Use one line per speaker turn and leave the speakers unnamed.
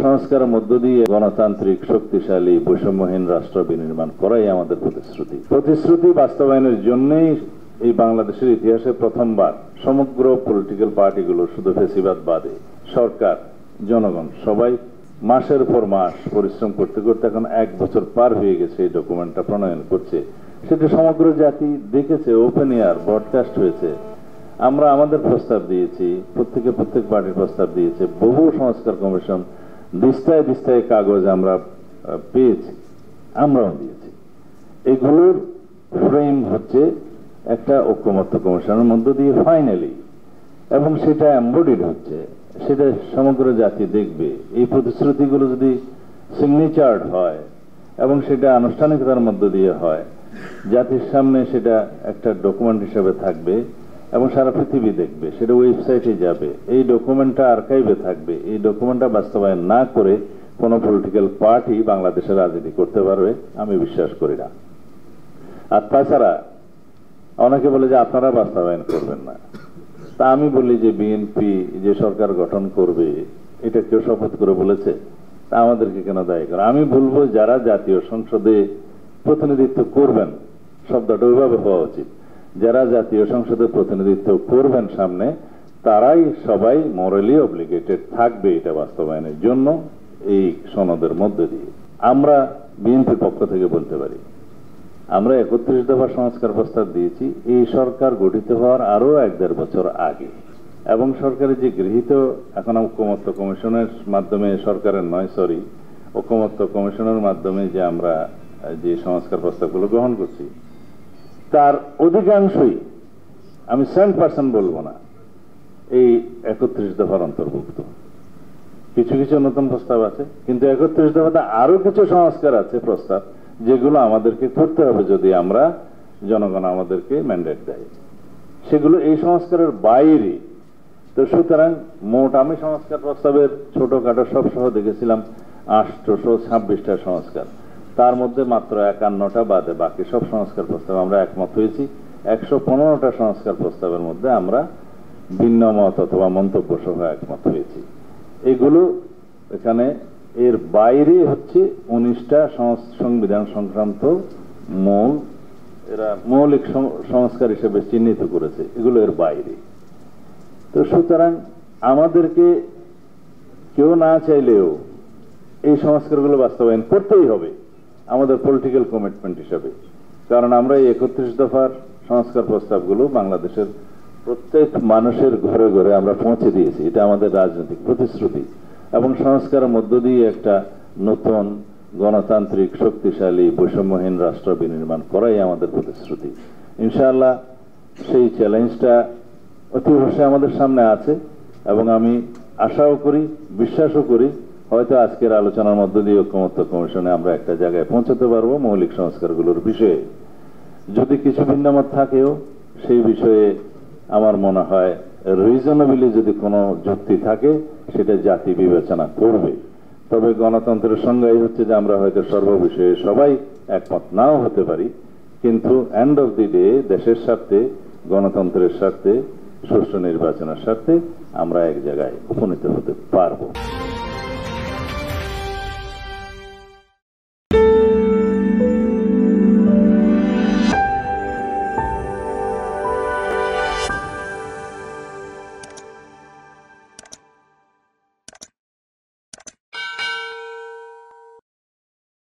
সংস্কারের মধ্য দিয়ে গণতান্ত্রিক শক্তিশালী বৈষম্যহীন রাষ্ট্র বিনির্মাণ করাই আমাদের প্রতিশ্রুতি বাস্তবায়নের জন্যই এই বাংলাদেশের ইতিহাসে প্রথমবার সমগ্র পলিটিক্যাল পার্টিগুলো শুধু ফেসিবাদ বাদে সরকার জনগণ সবাই মাসের পর মাস পরিশ্রম করতে করতে এখন 1 বছর পার হয়ে গেছে এই ডকুমেন্টটা প্রণয়ন করছে। সেটা সমগ্র জাতি দেখেছে, ওপেন এয়ার ব্রডকাস্ট হয়েছে। আমরা আমাদের প্রস্তাব দিয়েছি, প্রত্যেক পার্টির প্রস্তাব দিয়েছে, বহু সংস্কার কমিশন দিস্তায় কাগজ আমরা পেয়েছি, আমরাও দিয়েছি। এগুলোর ফ্রেম হচ্ছে একটা ঐক্যমত্য কমিশনের মধ্য দিয়ে ফাইনালি, এবং সেটা এমবডিড হচ্ছে, সেটা সমগ্র জাতি দেখবে। এই প্রতিশ্রুতিগুলো যদি সিগনেচার্ড হয় এবং সেটা আনুষ্ঠানিকতার মধ্য দিয়ে হয়, জাতির সামনে সেটা একটা ডকুমেন্ট হিসেবে থাকবে এবং সারা পৃথিবী দেখবে, সেটা ওয়েবসাইটে যাবে, এই ডকুমেন্টটা আর্কাইভে থাকবে। এই ডকুমেন্টটা বাস্তবায়ন না করে কোনো পলিটিক্যাল পার্টি বাংলাদেশে রাজনীতি করতে পারবে আমি বিশ্বাস করি না। আর তাছাড়া অনেকে বলে যে আপনারা বাস্তবায়ন করবেন না, তা আমি বলি যে বিএনপি যে সরকার গঠন করবে এটা কেউ শপথ করে বলেছে? তা আমাদেরকে কেন দায়ী করে? আমি বলবো যারা জাতীয় সংসদে প্রতিনিধিত্ব করবেন, শব্দটা ওইভাবে হওয়া উচিত, যারা জাতীয় সংসদে প্রতিনিধিত্ব করবেন সামনে, তারাই সবাই মোরালি অব্লিগেটেড থাকবে এটা বাস্তবায়নের জন্য। এই সনদের মধ্যে দিয়ে আমরা বিএনপির পক্ষ থেকে বলতে পারি, আমরা 31 দফা সংস্কার প্রস্তাব দিয়েছি এই সরকার গঠিত হওয়ার আরো 1-1.5 বছর আগে, এবং সরকারের যে গৃহীত এখন ঐক্যমত্য কমিশনের মাধ্যমে, সরকারের নয় সরি, ঐক্যমত্য কমিশনের মাধ্যমে যে আমরা যে সংস্কার প্রস্তাবগুলো গ্রহণ করছি তার অধিকাংশই, আমি 100% বলবো না, এই 31 দফার অন্তর্ভুক্ত। কিছু কিছু নতুন প্রস্তাব আছে, কিন্তু 31 দফাতে আরো কিছু সংস্কার আছে প্রস্তাব, যেগুলো আমাদেরকে করতে হবে যদি আমরা জনগণ আমাদেরকে ম্যান্ডেট দেয়, সেগুলো এই সংস্কারের বাইরে। তো সুতরাং মোট আমি সংস্কার প্রস্তাবের ছোটখাটো সব সহ দেখেছিলাম 826টা সংস্কার, তার মধ্যে মাত্র 51টা বাদে বাকি সব সংস্কার প্রস্তাব আমরা একমত হয়েছি। 115টা সংস্কার প্রস্তাবের মধ্যে আমরা ভিন্ন মত অথবা মন্তব্য সহ একমত হয়েছি। এগুলো এখানে এর বাইরে হচ্ছে 19টা সংবিধান সংক্রান্ত এরা মৌলিক সংস্কার হিসেবে চিহ্নিত করেছে, এগুলো এর বাইরে। তো সুতরাং আমাদেরকে কেউ না চাইলেও এই সংস্কারগুলো বাস্তবায়ন করতেই হবে আমাদের পলিটিক্যাল কমিটমেন্ট হিসাবে, কারণ আমরা এই 31 দফার সংস্কার প্রস্তাবগুলো বাংলাদেশের প্রত্যেক মানুষের ঘরে ঘরে আমরা পৌঁছে দিয়েছি, এটা আমাদের রাজনৈতিক প্রতিশ্রুতি। এবং সংস্কারের মধ্য দিয়ে একটা নতুন গণতান্ত্রিক শক্তিশালী বৈষম্যহীন রাষ্ট্র বিনির্মাণ করাই আমাদের প্রতিশ্রুতি। ইনশাআল্লাহ সেই চ্যালেঞ্জটা অতি অবশ্যই আমাদের সামনে আছে, এবং আমি আশাও করি, বিশ্বাসও করি, হয়তো আজকের আলোচনার মধ্য দিয়ে ঐক্যমত্য কমিশনে আমরা একটা জায়গায় পৌঁছাতে পারবো মৌলিক সংস্কারগুলোর বিষয়ে। যদি কিছু ভিন্নমত থাকেও সেই বিষয়ে আমার মনে হয় রিজনেবলি যদি কোনো যুক্তি থাকে সেটা জাতি বিবেচনা করবে। তবে গণতন্ত্রের সংজ্ঞাই হচ্ছে যে আমরা হয়তো সর্ববিষয়ে সবাই একমত নাও হতে পারি, কিন্তু এন্ড অফ দি ডে দেশের স্বার্থে, গণতন্ত্রের স্বার্থে, সুষ্ঠু নির্বাচনের স্বার্থে আমরা এক জায়গায় উপনীত হতে পারবো।